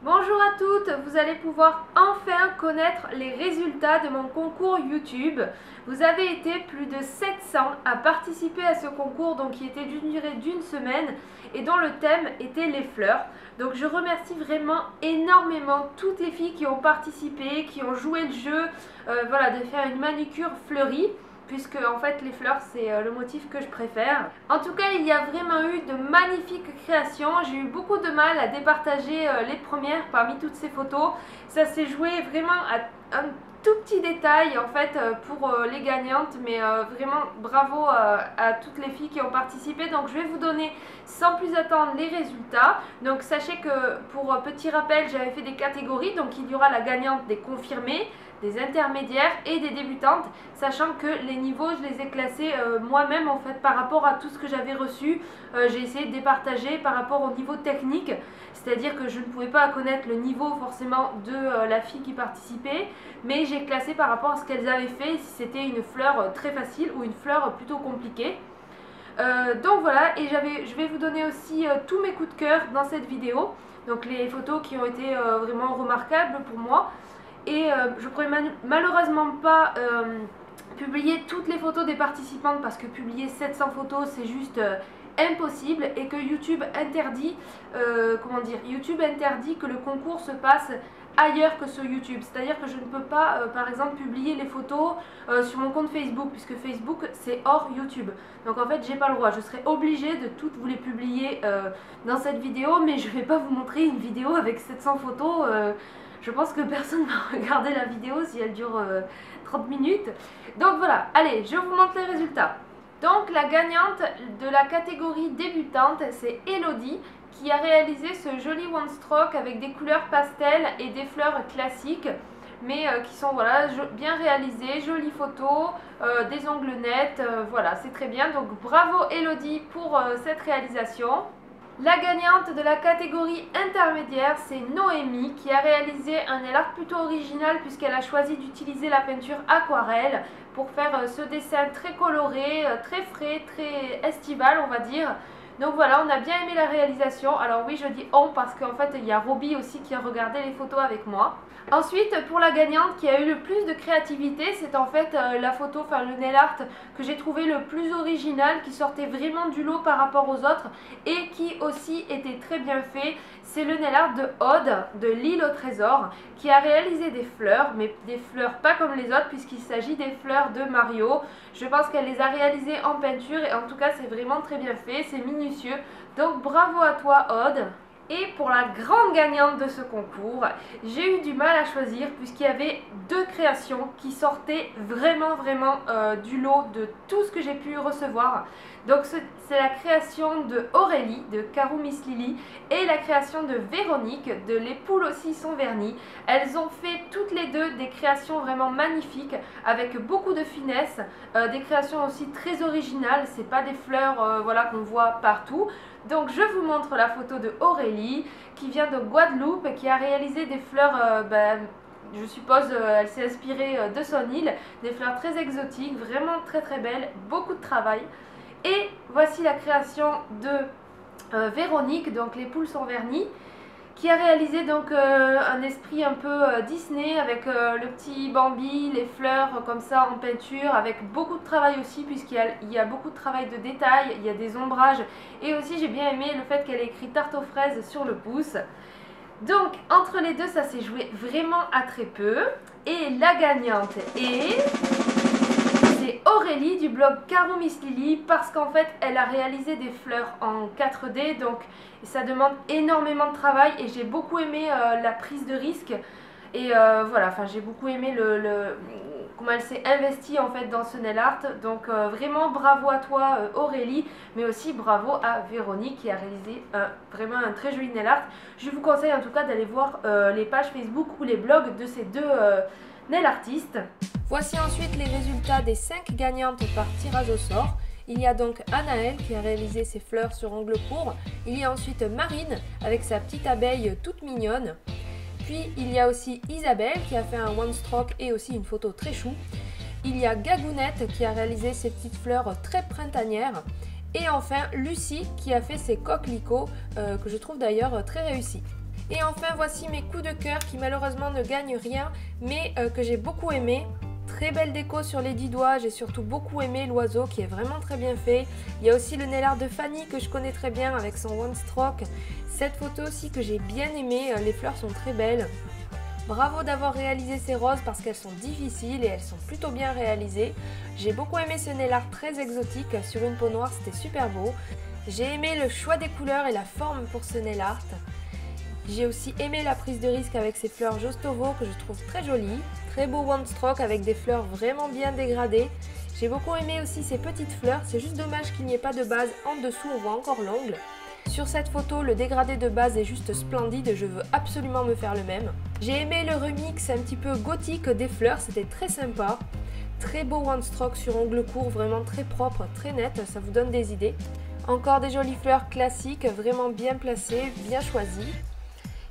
Bonjour à toutes, vous allez pouvoir enfin connaître les résultats de mon concours YouTube. Vous avez été plus de 700 à participer à ce concours donc qui était d'une durée d'une semaine et dont le thème était les fleurs. Donc je remercie vraiment énormément toutes les filles qui ont participé, qui ont joué le jeu, voilà, de faire une manucure fleurie, puisque en fait les fleurs c'est le motif que je préfère. En tout cas, il y a vraiment eu de magnifiques créations. J'ai eu beaucoup de mal à départager les premières parmi toutes ces photos. Ça s'est joué vraiment à un tout petit détail en fait pour les gagnantes, mais vraiment bravo à toutes les filles qui ont participé. Donc je vais vous donner sans plus attendre les résultats. Donc sachez que pour petit rappel, j'avais fait des catégories, donc il y aura la gagnante des confirmés, des intermédiaires et des débutantes, sachant que les niveaux je les ai classés moi-même en fait par rapport à tout ce que j'avais reçu. J'ai essayé de départager par rapport au niveau technique, c'est-à-dire que je ne pouvais pas connaître le niveau forcément de la fille qui participait, mais j'ai classé par rapport à ce qu'elles avaient fait, si c'était une fleur très facile ou une fleur plutôt compliquée. Donc voilà, et je vais vous donner aussi tous mes coups de cœur dans cette vidéo, donc les photos qui ont été vraiment remarquables pour moi. Et je pourrais malheureusement pas publier toutes les photos des participantes parce que publier 700 photos c'est juste impossible, et que YouTube interdit, YouTube interdit que le concours se passe ailleurs que sur YouTube. C'est-à-dire que je ne peux pas par exemple publier les photos sur mon compte Facebook, puisque Facebook c'est hors YouTube. Donc en fait j'ai pas le droit, je serais obligée de toutes vous les publier dans cette vidéo, mais je vais pas vous montrer une vidéo avec 700 photos. Je pense que personne va regarder la vidéo si elle dure 30 minutes. Donc voilà, allez, je vous montre les résultats. Donc la gagnante de la catégorie débutante, c'est Elodie, qui a réalisé ce joli one stroke avec des couleurs pastel et des fleurs classiques, mais qui sont voilà, bien réalisées, jolies photos, des ongles nets, voilà, c'est très bien. Donc bravo Elodie pour cette réalisation. La gagnante de la catégorie intermédiaire, c'est Noémie, qui a réalisé un nail art plutôt original puisqu'elle a choisi d'utiliser la peinture aquarelle pour faire ce dessin très coloré, très frais, très estival on va dire. Donc voilà, on a bien aimé la réalisation. Alors oui, je dis on parce qu'en fait il y a Roby aussi qui a regardé les photos avec moi. Ensuite, pour la gagnante qui a eu le plus de créativité, c'est en fait la photo, enfin le nail art que j'ai trouvé le plus original, qui sortait vraiment du lot par rapport aux autres et qui aussi était très bien fait. C'est le nail art de Aude de l'île au trésor, qui a réalisé des fleurs, mais des fleurs pas comme les autres puisqu'il s'agit des fleurs de Mario. Je pense qu'elle les a réalisées en peinture et en tout cas c'est vraiment très bien fait, c'est minutieux. Donc bravo à toi Aude. Et pour la grande gagnante de ce concours, j'ai eu du mal à choisir puisqu'il y avait deux créations qui sortaient vraiment du lot de tout ce que j'ai pu recevoir. Donc c'est la création de Aurélie de Carou Miss Lily et la création de Véronique de Les poules aussi sont vernies. Elles ont fait toutes les deux des créations vraiment magnifiques avec beaucoup de finesse, des créations aussi très originales, c'est pas des fleurs voilà, qu'on voit partout. Donc je vous montre la photo de Aurélie qui vient de Guadeloupe et qui a réalisé des fleurs, je suppose elle s'est inspirée de son île, des fleurs très exotiques, vraiment très belles, beaucoup de travail. Et voici la création de Véronique, donc Les poules sont vernies, qui a réalisé donc un esprit un peu Disney avec le petit Bambi, les fleurs comme ça en peinture, avec beaucoup de travail aussi puisqu'il y a beaucoup de travail de détail, il y a des ombrages, et aussi j'ai bien aimé le fait qu'elle ait écrit tarte aux fraises sur le pouce. Donc entre les deux ça s'est joué vraiment à très peu, et la gagnante est Aurélie du blog Carou Miss Lily, parce qu'en fait elle a réalisé des fleurs en 4D, donc ça demande énormément de travail et j'ai beaucoup aimé la prise de risque, et voilà, enfin j'ai beaucoup aimé comment elle s'est investie en fait dans ce nail art. Donc vraiment bravo à toi Aurélie, mais aussi bravo à Véronique qui a réalisé vraiment un très joli nail art. Je vous conseille en tout cas d'aller voir les pages Facebook ou les blogs de ces deux nail artistes. Voici ensuite les résultats des 5 gagnantes par tirage au sort. Il y a donc Anaëlle qui a réalisé ses fleurs sur ongles courts. Il y a ensuite Marine avec sa petite abeille toute mignonne. Puis il y a aussi Isabelle qui a fait un one stroke et aussi une photo très chou. Il y a Gagounette qui a réalisé ses petites fleurs très printanières. Et enfin Lucie qui a fait ses coquelicots que je trouve d'ailleurs très réussis. Et enfin voici mes coups de cœur qui malheureusement ne gagnent rien mais que j'ai beaucoup aimé. Très belle déco sur les 10 doigts, j'ai surtout beaucoup aimé l'oiseau qui est vraiment très bien fait. Il y a aussi le nail art de Fanny que je connais très bien avec son one stroke. Cette photo aussi que j'ai bien aimée, les fleurs sont très belles. Bravo d'avoir réalisé ces roses parce qu'elles sont difficiles et elles sont plutôt bien réalisées. J'ai beaucoup aimé ce nail art très exotique sur une peau noire, c'était super beau. J'ai aimé le choix des couleurs et la forme pour ce nail art. J'ai aussi aimé la prise de risque avec ces fleurs Jostovo que je trouve très jolies. Très beau one stroke avec des fleurs vraiment bien dégradées. J'ai beaucoup aimé aussi ces petites fleurs, c'est juste dommage qu'il n'y ait pas de base en dessous, on voit encore l'ongle. Sur cette photo, le dégradé de base est juste splendide, je veux absolument me faire le même. J'ai aimé le remix un petit peu gothique des fleurs, c'était très sympa. Très beau one stroke sur ongle court, vraiment très propre, très net, ça vous donne des idées. Encore des jolies fleurs classiques, vraiment bien placées, bien choisies.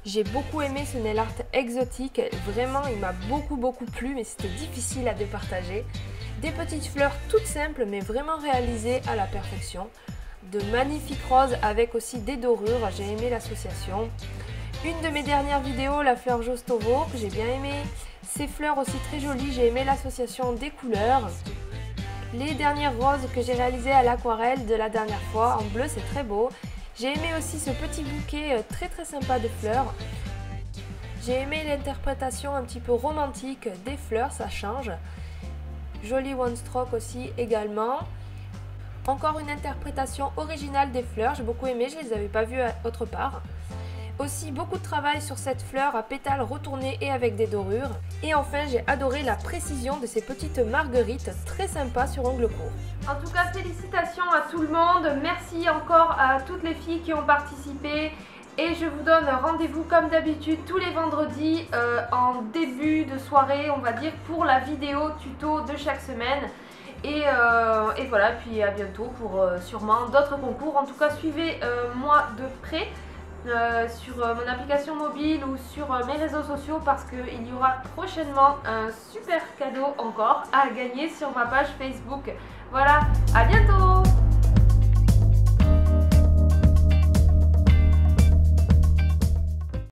J'ai beaucoup aimé ce nail art exotique, vraiment il m'a beaucoup plu mais c'était difficile à départager. Des petites fleurs toutes simples mais vraiment réalisées à la perfection. De magnifiques roses avec aussi des dorures, j'ai aimé l'association. Une de mes dernières vidéos, la fleur Jostovo, que j'ai bien aimé. Ces fleurs aussi très jolies, j'ai aimé l'association des couleurs. Les dernières roses que j'ai réalisées à l'aquarelle de la dernière fois, en bleu c'est très beau. J'ai aimé aussi ce petit bouquet très sympa de fleurs. J'ai aimé l'interprétation un petit peu romantique des fleurs, ça change. Joli one stroke aussi également. Encore une interprétation originale des fleurs, j'ai beaucoup aimé, je ne les avais pas vues autre part. Aussi beaucoup de travail sur cette fleur à pétales retournés et avec des dorures. Et enfin j'ai adoré la précision de ces petites marguerites très sympas sur ongles courts. En tout cas félicitations à tout le monde, merci encore à toutes les filles qui ont participé. Et je vous donne rendez-vous comme d'habitude tous les vendredis en début de soirée on va dire pour la vidéo tuto de chaque semaine. Et voilà, puis à bientôt pour sûrement d'autres concours. En tout cas suivez moi de près. Sur mon application mobile ou sur mes réseaux sociaux parce qu'il y aura prochainement un super cadeau encore à gagner sur ma page Facebook. Voilà, à bientôt!